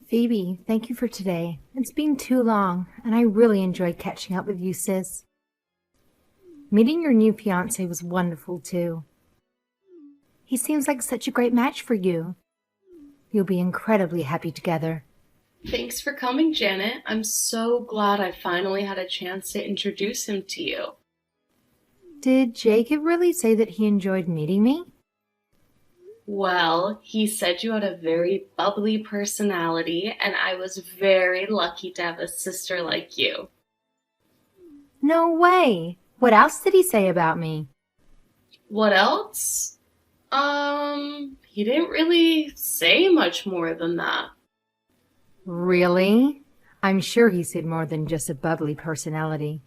Phoebe, thank you for today. It's been too long, and I really enjoyed catching up with you, sis. Meeting your new fiancé was wonderful, too. He seems like such a great match for you. You'll be incredibly happy together. Thanks for coming, Janet. I'm so glad I finally had a chance to introduce him to you. Did Jacob really say that he enjoyed meeting me? Well, he said you had a very bubbly personality, and I was very lucky to have a sister like you. No way! What else did he say about me? What else? He didn't really say much more than that. Really? I'm sure he said more than just a bubbly personality.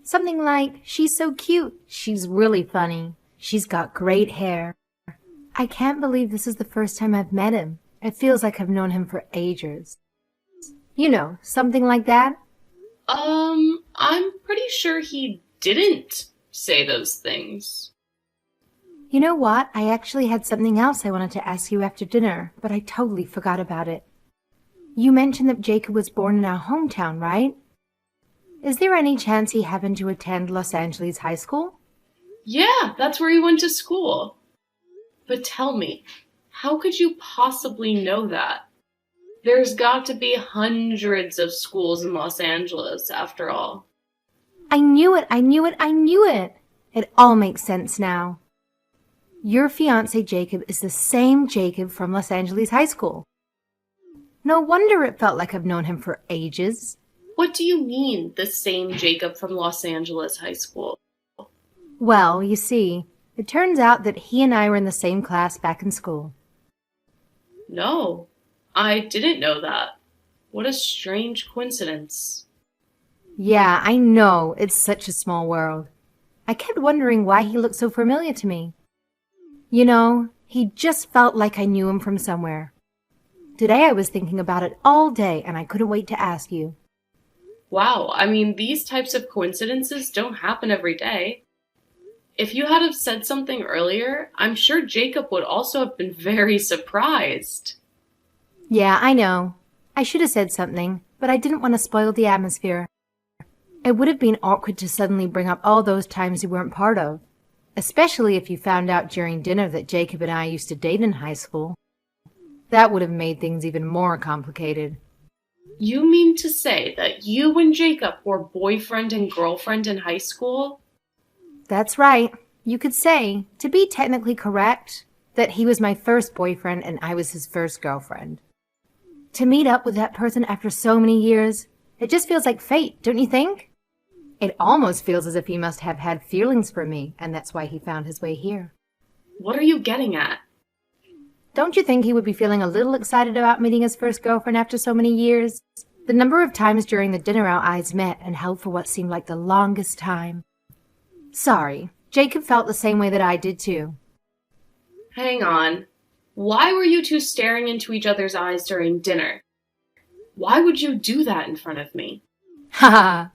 Something like, she's so cute, she's really funny, she's got great hair. I can't believe this is the first time I've met him. It feels like I've known him for ages. You know, something like that? I'm pretty sure he didn't say those things. You know what? I actually had something else I wanted to ask you after dinner, but I totally forgot about it. You mentioned that Jacob was born in our hometown, right? Is there any chance he happened to attend Los Angeles High School? Yeah, that's where he went to school. But tell me, how could you possibly know that? There's got to be hundreds of schools in Los Angeles, after all. I knew it! It all makes sense now. Your fiancé Jacob is the same Jacob from Los Angeles High School. No wonder it felt like I've known him for ages. What do you mean, the same Jacob from Los Angeles High School? Well, you see, it turns out that he and I were in the same class back in school. No, I didn't know that. What a strange coincidence. Yeah, I know, it's such a small world. I kept wondering why he looked so familiar to me. You know, he just felt like I knew him from somewhere. Today I was thinking about it all day, and I couldn't wait to ask you. Wow, I mean, these types of coincidences don't happen every day. If you had have said something earlier, I'm sure Jacob would also have been very surprised. Yeah, I know. I should have said something, but I didn't want to spoil the atmosphere. It would have been awkward to suddenly bring up all those times you weren't part of, especially if you found out during dinner that Jacob and I used to date in high school. That would have made things even more complicated. You mean to say that you and Jacob were boyfriend and girlfriend in high school? That's right. You could say, to be technically correct, that he was my first boyfriend and I was his first girlfriend. To meet up with that person after so many years, it just feels like fate, don't you think? It almost feels as if he must have had feelings for me, and that's why he found his way here. What are you getting at? Don't you think he would be feeling a little excited about meeting his first girlfriend after so many years? The number of times during the dinner our eyes met and held for what seemed like the longest time. Sorry, Jacob felt the same way that I did too. Hang on. Why were you two staring into each other's eyes during dinner? Why would you do that in front of me? Haha,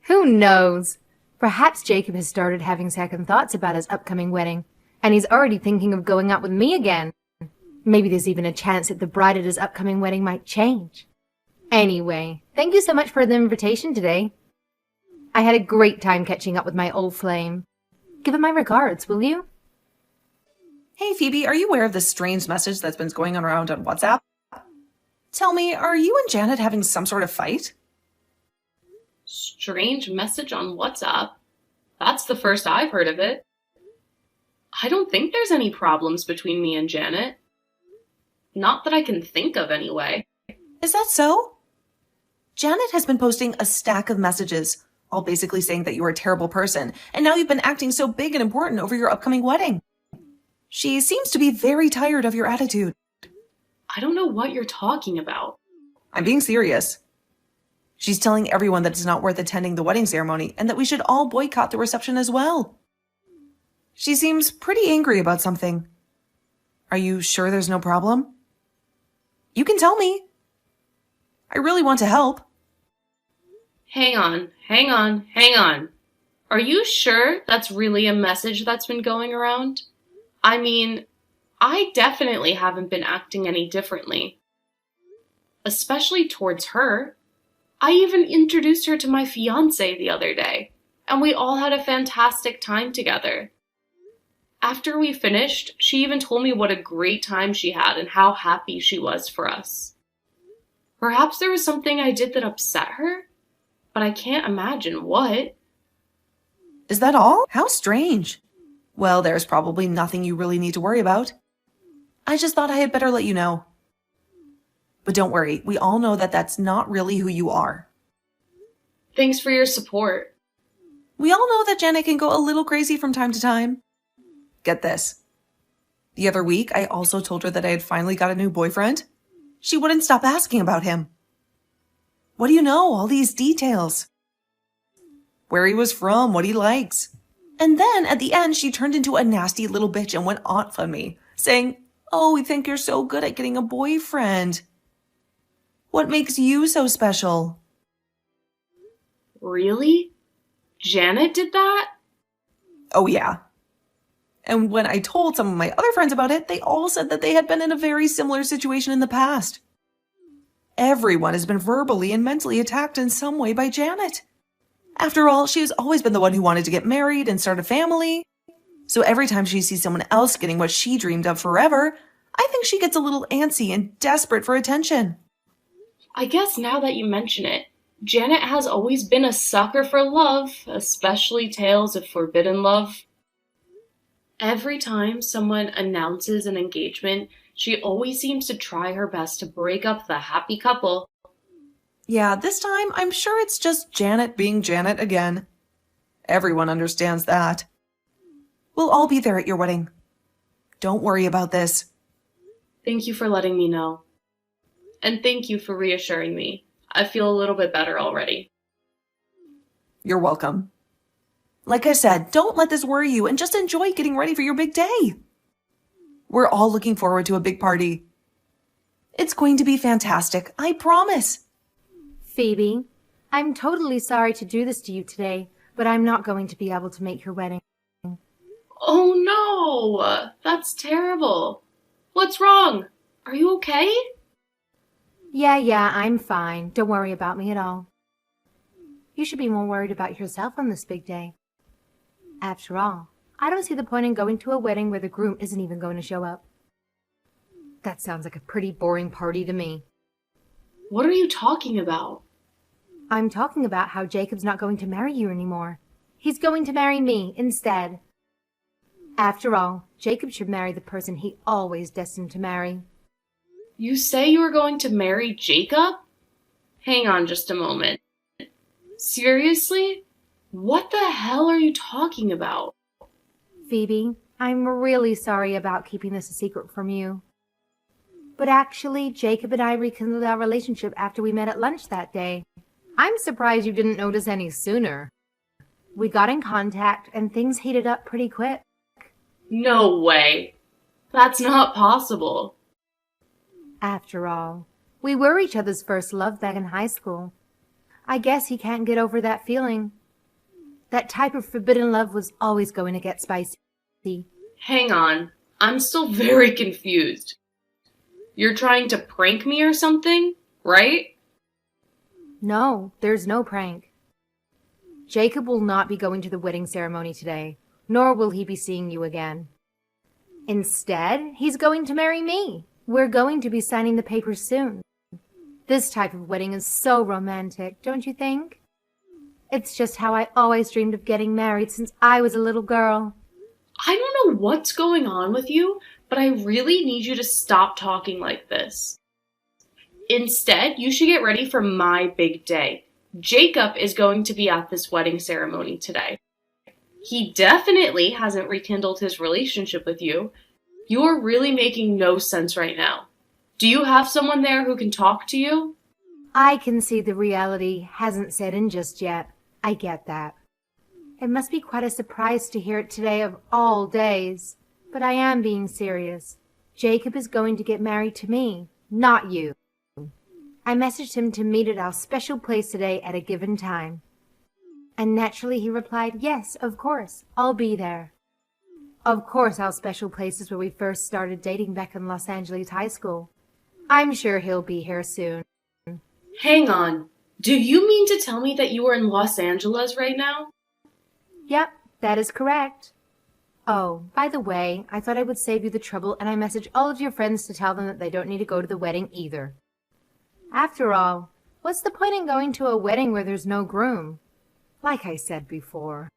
who knows? Perhaps Jacob has started having second thoughts about his upcoming wedding, and he's already thinking of going out with me again. Maybe there's even a chance that the bride at his upcoming wedding might change. Anyway, thank you so much for the invitation today. I had a great time catching up with my old flame. Give him my regards, will you? Hey, Phoebe, are you aware of this strange message that's been going around on WhatsApp? Tell me, are you and Janet having some sort of fight? Strange message on WhatsApp? That's the first I've heard of it. I don't think there's any problems between me and Janet. Not that I can think of, anyway. Is that so? Janet has been posting a stack of messages, all basically saying that you're a terrible person, and now you've been acting so big and important over your upcoming wedding. She seems to be very tired of your attitude. I don't know what you're talking about. I'm being serious. She's telling everyone that it's not worth attending the wedding ceremony and that we should all boycott the reception as well. She seems pretty angry about something. Are you sure there's no problem? You can tell me. I really want to help. Hang on. Are you sure that's really a message that's been going around? I mean, I definitely haven't been acting any differently. especially towards her. I even introduced her to my fiancé the other day, and we all had a fantastic time together. After we finished, she even told me what a great time she had and how happy she was for us. Perhaps there was something I did that upset her, but I can't imagine what. Is that all? How strange. Well, there's probably nothing you really need to worry about. I just thought I had better let you know. But don't worry, we all know that that's not really who you are. Thanks for your support. We all know that Janet can go a little crazy from time to time. Get this. The other week, I also told her that I had finally got a new boyfriend. She wouldn't stop asking about him. What do you know? All these details. Where he was from, what he likes. And then at the end, she turned into a nasty little bitch and went off on me, saying, "Oh, we think you're so good at getting a boyfriend. What makes you so special?" Really? Janet did that? Oh, yeah. And when I told some of my other friends about it, they all said that they had been in a very similar situation in the past. Everyone has been verbally and mentally attacked in some way by Janet. After all, she has always been the one who wanted to get married and start a family. So every time she sees someone else getting what she dreamed of forever, I think she gets a little antsy and desperate for attention. I guess now that you mention it, Janet has always been a sucker for love, especially tales of forbidden love. Every time someone announces an engagement, she always seems to try her best to break up the happy couple. Yeah, this time I'm sure it's just Janet being Janet again. Everyone understands that. We'll all be there at your wedding. Don't worry about this. Thank you for letting me know. And thank you for reassuring me. I feel a little bit better already. You're welcome. Like I said, don't let this worry you and just enjoy getting ready for your big day. We're all looking forward to a big party. It's going to be fantastic, I promise. Phoebe, I'm totally sorry to do this to you today, but I'm not going to be able to make your wedding. Oh no! That's terrible. What's wrong? Are you okay? Yeah, I'm fine. Don't worry about me at all. You should be more worried about yourself on this big day. After all, I don't see the point in going to a wedding where the groom isn't even going to show up. That sounds like a pretty boring party to me. What are you talking about? I'm talking about how Jacob's not going to marry you anymore. He's going to marry me instead. After all, Jacob should marry the person he always destined to marry. You say you are going to marry Jacob? Hang on just a moment. Seriously? What the hell are you talking about? Phoebe, I'm really sorry about keeping this a secret from you. But actually, Jacob and I rekindled our relationship after we met at lunch that day. I'm surprised you didn't notice any sooner. We got in contact and things heated up pretty quick. No way. That's not possible. After all, we were each other's first love back in high school. I guess he can't get over that feeling. That type of forbidden love was always going to get spicy. Hang on. I'm still very confused. You're trying to prank me or something, right? No, there's no prank. Jacob will not be going to the wedding ceremony today, nor will he be seeing you again. Instead, he's going to marry me. We're going to be signing the papers soon. This type of wedding is so romantic, don't you think? It's just how I always dreamed of getting married since I was a little girl. I don't know what's going on with you, but I really need you to stop talking like this. Instead, you should get ready for my big day. Jacob is going to be at this wedding ceremony today. He definitely hasn't rekindled his relationship with you. You are really making no sense right now. Do you have someone there who can talk to you? I can see the reality hasn't set in just yet. I get that. It must be quite a surprise to hear it today of all days. But I am being serious. Jacob is going to get married to me, not you. I messaged him to meet at our special place today at a given time. And naturally he replied, yes, of course, I'll be there. Of course our special place is where we first started dating back in Los Angeles High School. I'm sure he'll be here soon. Hang on. Do you mean to tell me that you are in Los Angeles right now? Yep, that is correct. Oh, by the way, I thought I would save you the trouble and I messaged all of your friends to tell them that they don't need to go to the wedding either. After all, what's the point in going to a wedding where there's no groom? Like I said before.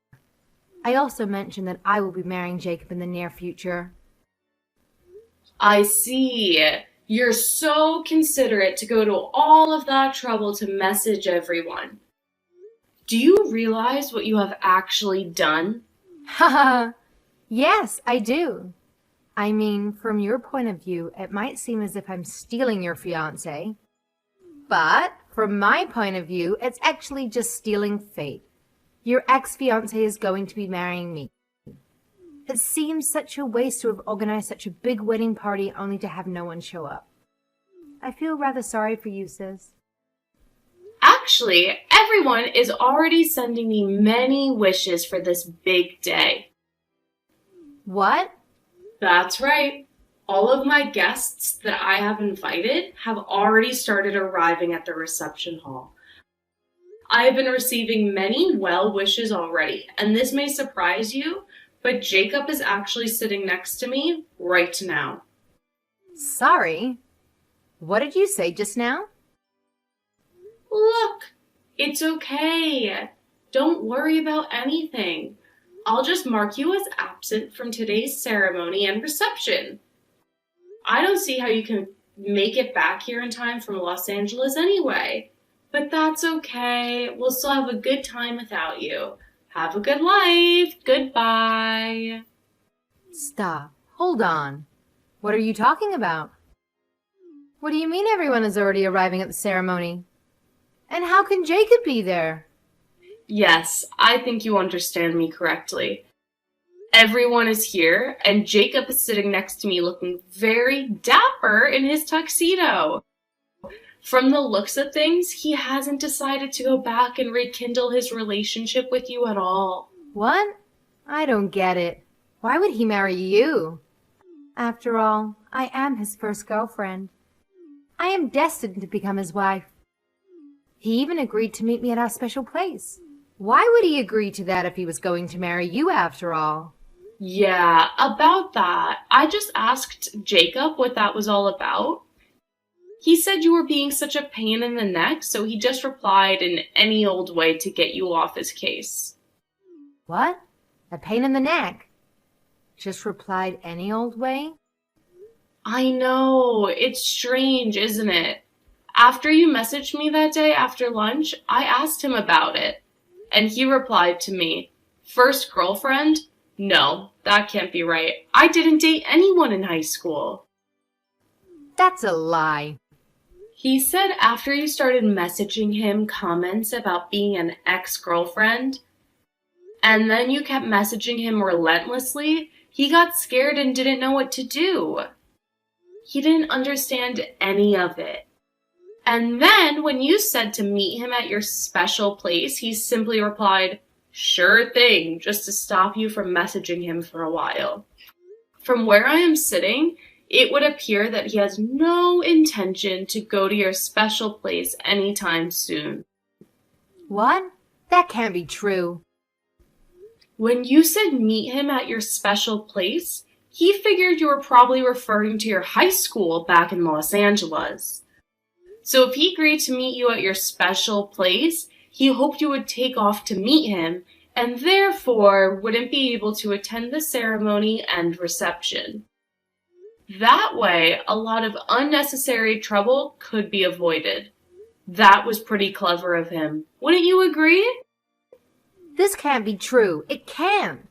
I also mentioned that I will be marrying Jacob in the near future. I see. You're so considerate to go to all of that trouble to message everyone. Do you realize what you have actually done? Haha. Yes, I do. I mean, from your point of view, it might seem as if I'm stealing your fiancé. But from my point of view, it's actually just stealing fate. Your ex-fiancé is going to be marrying me. It seems such a waste to have organized such a big wedding party only to have no one show up. I feel rather sorry for you, sis. Actually, everyone is already sending me many wishes for this big day. What? That's right. All of my guests that I have invited have already started arriving at the reception hall. I have been receiving many well wishes already, and this may surprise you, but Jacob is actually sitting next to me right now. Sorry? What did you say just now? Look, it's okay. Don't worry about anything. I'll just mark you as absent from today's ceremony and reception. I don't see how you can make it back here in time from Los Angeles anyway. But that's okay. We'll still have a good time without you. Have a good life. Goodbye. Stop. Hold on. What are you talking about? What do you mean everyone is already arriving at the ceremony? And how can Jacob be there? Yes, I think you understand me correctly. Everyone is here, and Jacob is sitting next to me looking very dapper in his tuxedo. From the looks of things, he hasn't decided to go back and rekindle his relationship with you at all. What? I don't get it. Why would he marry you? After all, I am his first girlfriend. I am destined to become his wife. He even agreed to meet me at our special place. Why would he agree to that if he was going to marry you after all? Yeah, about that. I just asked Jacob what that was all about. He said you were being such a pain in the neck, so he just replied in any old way to get you off his case. What? A pain in the neck? Just replied any old way? I know, it's strange, isn't it? After you messaged me that day after lunch, I asked him about it. And he replied to me, "First girlfriend? No, that can't be right. I didn't date anyone in high school." That's a lie. He said after you started messaging him comments about being an ex-girlfriend, and then you kept messaging him relentlessly, he got scared and didn't know what to do. He didn't understand any of it. And then when you said to meet him at your special place, he simply replied, "Sure thing," just to stop you from messaging him for a while. From where I am sitting, it would appear that he has no intention to go to your special place anytime soon. What? That can't be true. When you said meet him at your special place, he figured you were probably referring to your high school back in Los Angeles. So if he agreed to meet you at your special place, he hoped you would take off to meet him, and therefore wouldn't be able to attend the ceremony and reception. That way, a lot of unnecessary trouble could be avoided. That was pretty clever of him. Wouldn't you agree? This can't be true. It can't.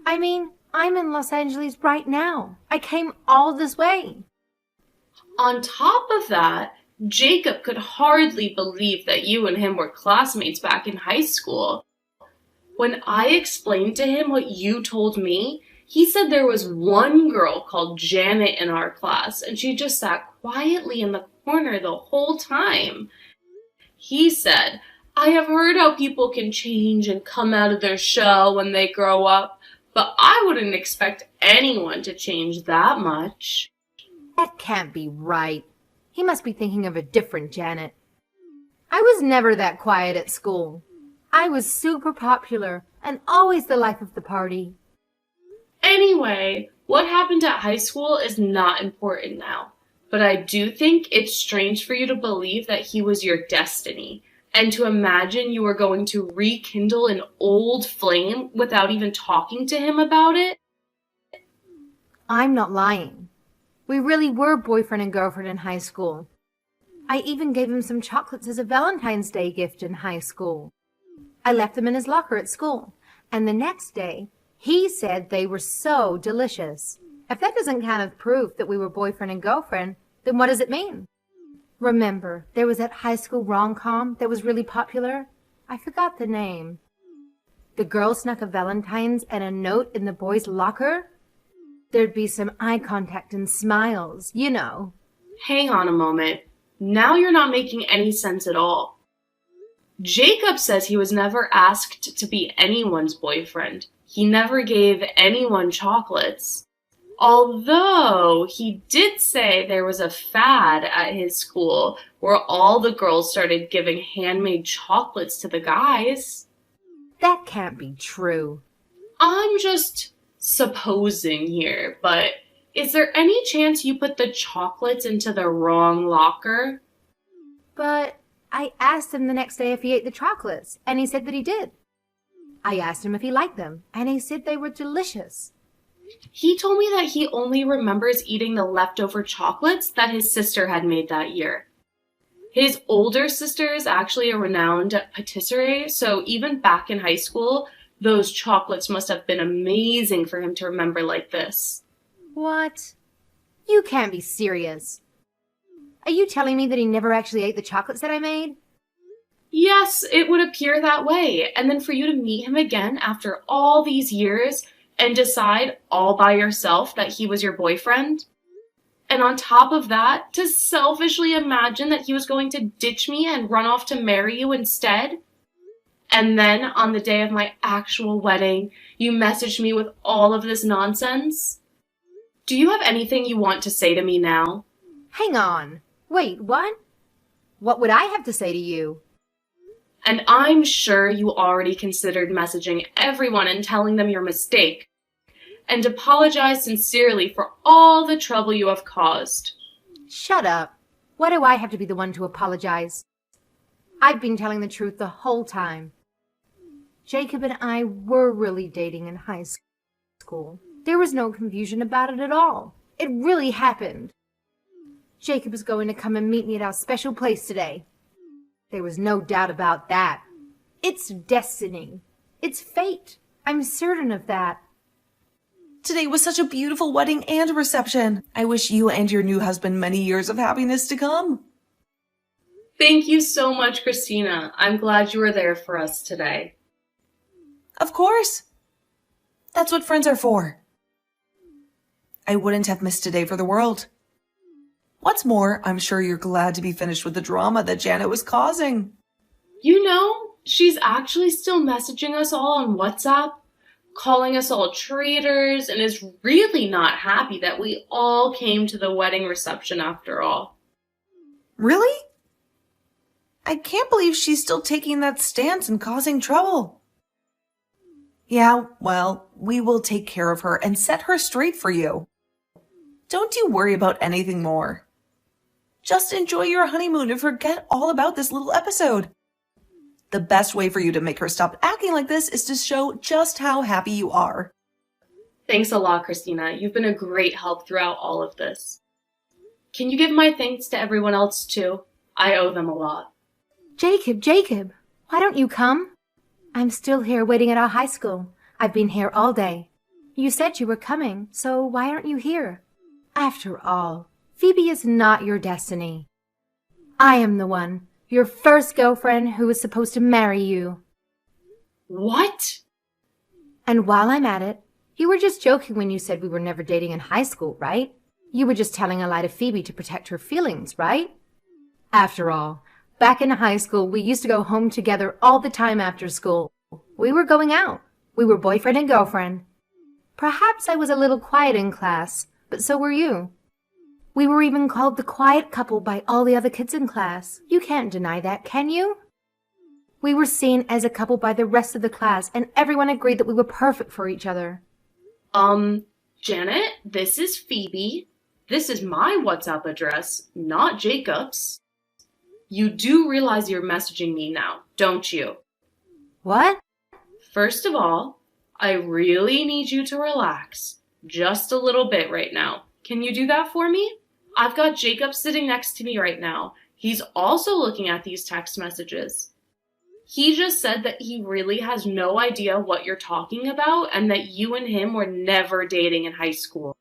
I mean, I'm in Los Angeles right now. I came all this way. On top of that, Jacob could hardly believe that you and him were classmates back in high school. When I explained to him what you told me, he said there was one girl called Janet in our class, and she just sat quietly in the corner the whole time. He said, "I have heard how people can change and come out of their shell when they grow up, but I wouldn't expect anyone to change that much." That can't be right. He must be thinking of a different Janet. I was never that quiet at school. I was super popular and always the life of the party. Anyway, what happened at high school is not important now, but I do think it's strange for you to believe that he was your destiny, and to imagine you were going to rekindle an old flame without even talking to him about it. I'm not lying. We really were boyfriend and girlfriend in high school. I even gave him some chocolates as a Valentine's Day gift in high school. I left them in his locker at school, and the next day, he said they were so delicious. If that doesn't count as proof that we were boyfriend and girlfriend, then what does it mean? Remember, there was that high school rom-com that was really popular? I forgot the name. The girl snuck a Valentine's and a note in the boy's locker? There'd be some eye contact and smiles, you know. Hang on a moment. Now you're not making any sense at all. Jacob says he was never asked to be anyone's boyfriend. He never gave anyone chocolates. Although he did say there was a fad at his school where all the girls started giving handmade chocolates to the guys. That can't be true. I'm just supposing here, but is there any chance you put the chocolates into the wrong locker? But I asked him the next day if he ate the chocolates, and he said that he did. I asked him if he liked them, and he said they were delicious. He told me that he only remembers eating the leftover chocolates that his sister had made that year. His older sister is actually a renowned patisserie, so even back in high school, those chocolates must have been amazing for him to remember like this. What? You can't be serious. Are you telling me that he never actually ate the chocolates that I made? Yes, it would appear that way. And then for you to meet him again after all these years and decide all by yourself that he was your boyfriend. And on top of that, to selfishly imagine that he was going to ditch me and run off to marry you instead. And then on the day of my actual wedding, you messaged me with all of this nonsense. Do you have anything you want to say to me now? Hang on. Wait, what? What would I have to say to you? And I'm sure you already considered messaging everyone and telling them your mistake, and apologize sincerely for all the trouble you have caused. Shut up. Why do I have to be the one to apologize? I've been telling the truth the whole time. Jacob and I were really dating in high school. There was no confusion about it at all. It really happened. Jacob is going to come and meet me at our special place today. There was no doubt about that. It's destiny. It's fate. I'm certain of that. Today was such a beautiful wedding and reception. I wish you and your new husband many years of happiness to come. Thank you so much, Christina. I'm glad you were there for us today. Of course. That's what friends are for. I wouldn't have missed today for the world. What's more, I'm sure you're glad to be finished with the drama that Janet was causing. You know, she's actually still messaging us all on WhatsApp, calling us all traitors, and is really not happy that we all came to the wedding reception after all. Really? I can't believe she's still taking that stance and causing trouble. Yeah, well, we will take care of her and set her straight for you. Don't you worry about anything more. Just enjoy your honeymoon and forget all about this little episode. The best way for you to make her stop acting like this is to show just how happy you are. Thanks a lot, Christina. You've been a great help throughout all of this. Can you give my thanks to everyone else too? I owe them a lot. Jacob, why don't you come? I'm still here waiting at our high school. I've been here all day. You said you were coming, so why aren't you here? After all, Phoebe is not your destiny. I am the one, your first girlfriend who was supposed to marry you. What? And while I'm at it, you were just joking when you said we were never dating in high school, right? You were just telling a lie to Phoebe to protect her feelings, right? After all, back in high school, we used to go home together all the time after school. We were going out. We were boyfriend and girlfriend. Perhaps I was a little quiet in class, but so were you. We were even called the quiet couple by all the other kids in class. You can't deny that, can you? We were seen as a couple by the rest of the class, and everyone agreed that we were perfect for each other. Janet, this is Phoebe. This is my WhatsApp address, not Jacob's. You do realize you're messaging me now, don't you? What? First of all, I really need you to relax. Just a little bit right now. Can you do that for me? I've got Jacob sitting next to me right now. He's also looking at these text messages. He just said that he really has no idea what you're talking about and that you and him were never dating in high school.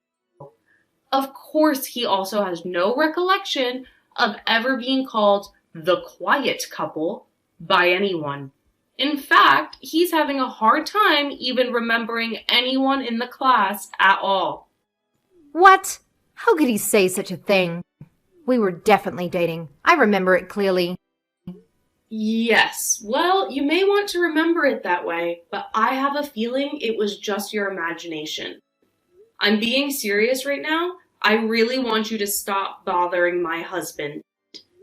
Of course, he also has no recollection of ever being called the quiet couple by anyone. In fact, he's having a hard time even remembering anyone in the class at all. What? How could he say such a thing? We were definitely dating. I remember it clearly. Yes, well, you may want to remember it that way, but I have a feeling it was just your imagination. I'm being serious right now. I really want you to stop bothering my husband.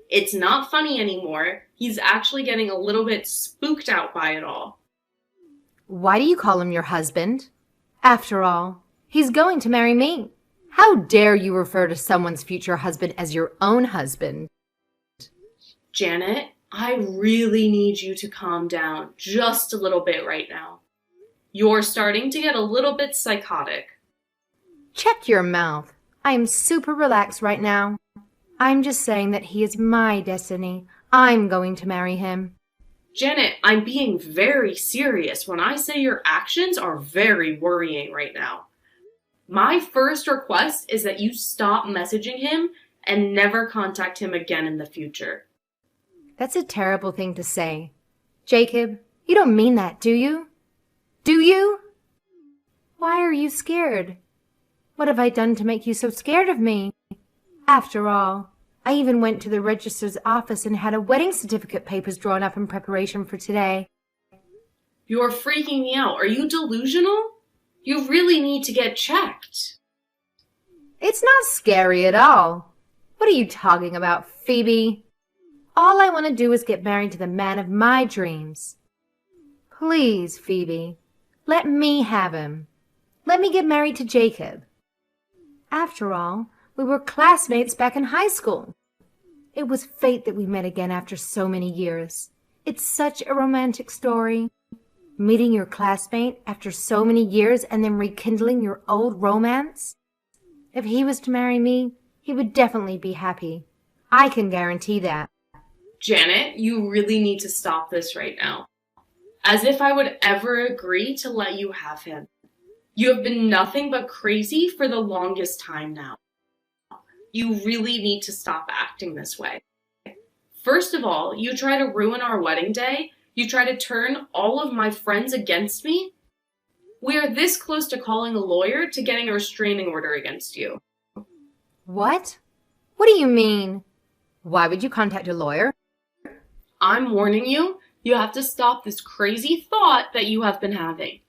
It's not funny anymore. He's actually getting a little bit spooked out by it all. Why do you call him your husband? After all, he's going to marry me. How dare you refer to someone's future husband as your own husband? Janet, I really need you to calm down just a little bit right now. You're starting to get a little bit psychotic. Check your mouth. I am super relaxed right now. I'm just saying that he is my destiny. I'm going to marry him. Janet, I'm being very serious when I say your actions are very worrying right now. My first request is that you stop messaging him and never contact him again in the future. That's a terrible thing to say. Jacob, you don't mean that, do you? Do you? Why are you scared? What have I done to make you so scared of me? After all, I even went to the registrar's office and had a wedding certificate papers drawn up in preparation for today. You're freaking me out. Are you delusional? You really need to get checked. It's not scary at all. What are you talking about, Phoebe? All I want to do is get married to the man of my dreams. Please, Phoebe, let me have him. Let me get married to Jacob. After all, we were classmates back in high school. It was fate that we met again after so many years. It's such a romantic story. Meeting your classmate after so many years and then rekindling your old romance. If he was to marry me, he would definitely be happy. I can guarantee that. Janet, you really need to stop this right now. As if I would ever agree to let you have him. You have been nothing but crazy for the longest time now. You really need to stop acting this way. First of all, you try to ruin our wedding day. You try to turn all of my friends against me. We are this close to calling a lawyer to getting a restraining order against you. What? What do you mean? Why would you contact a lawyer? I'm warning you, you have to stop this crazy thought that you have been having.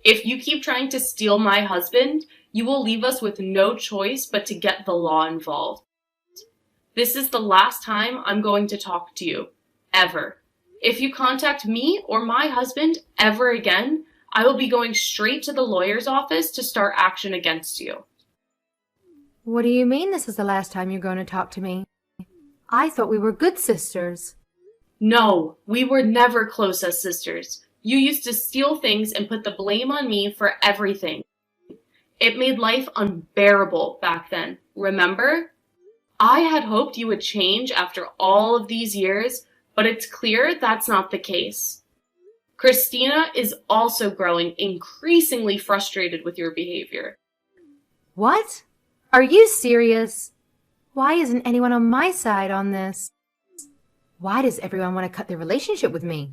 If you keep trying to steal my husband, you will leave us with no choice but to get the law involved. This is the last time I'm going to talk to you, ever. If you contact me or my husband ever again, I will be going straight to the lawyer's office to start action against you. What do you mean this is the last time you're going to talk to me? I thought we were good sisters. No, we were never close as sisters. You used to steal things and put the blame on me for everything. It made life unbearable back then, remember? I had hoped you would change after all of these years, but it's clear that's not the case. Christina is also growing increasingly frustrated with your behavior. What? Are you serious? Why isn't anyone on my side on this? Why does everyone want to cut their relationship with me?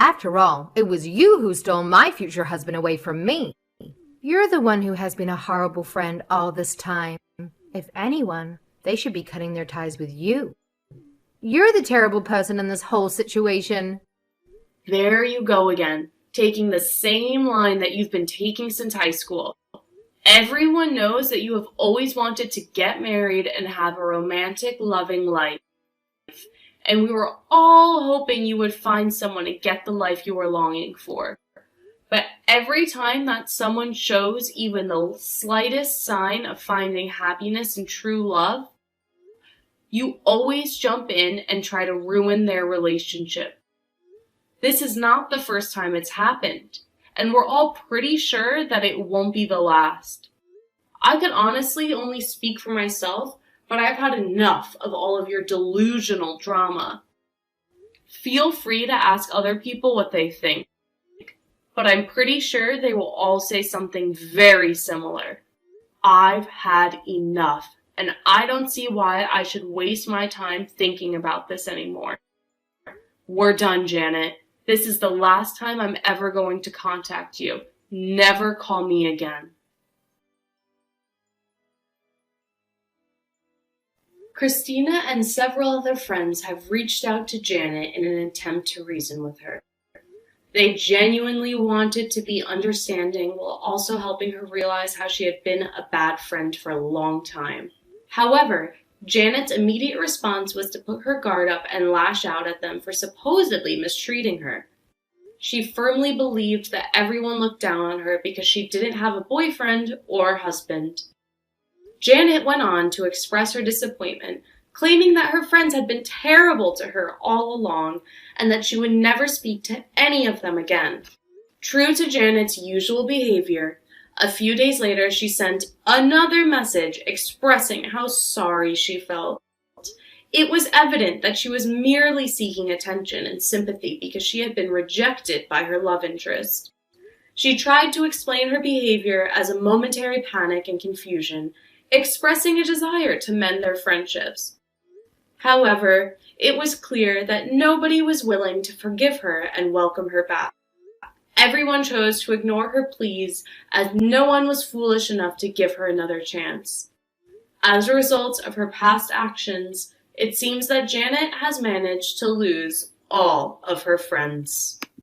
After all, it was you who stole my future husband away from me. You're the one who has been a horrible friend all this time. If anyone, they should be cutting their ties with you. You're the terrible person in this whole situation. There you go again, taking the same line that you've been taking since high school. Everyone knows that you have always wanted to get married and have a romantic, loving life. And we were all hoping you would find someone and get the life you were longing for. But every time that someone shows even the slightest sign of finding happiness and true love, you always jump in and try to ruin their relationship. This is not the first time it's happened, and we're all pretty sure that it won't be the last. I can honestly only speak for myself, but I've had enough of all of your delusional drama. Feel free to ask other people what they think, but I'm pretty sure they will all say something very similar. I've had enough, and I don't see why I should waste my time thinking about this anymore. We're done, Janet. This is the last time I'm ever going to contact you. Never call me again. Christina and several other friends have reached out to Janet in an attempt to reason with her. They genuinely wanted to be understanding while also helping her realize how she had been a bad friend for a long time. However, Janet's immediate response was to put her guard up and lash out at them for supposedly mistreating her. She firmly believed that everyone looked down on her because she didn't have a boyfriend or husband. Janet went on to express her disappointment, claiming that her friends had been terrible to her all along and that she would never speak to any of them again. True to Janet's usual behavior, a few days later she sent another message expressing how sorry she felt. It was evident that she was merely seeking attention and sympathy because she had been rejected by her love interest. She tried to explain her behavior as a momentary panic and confusion, expressing a desire to mend their friendships. However, it was clear that nobody was willing to forgive her and welcome her back. Everyone chose to ignore her pleas as no one was foolish enough to give her another chance. As a result of her past actions, it seems that Janet has managed to lose all of her friends.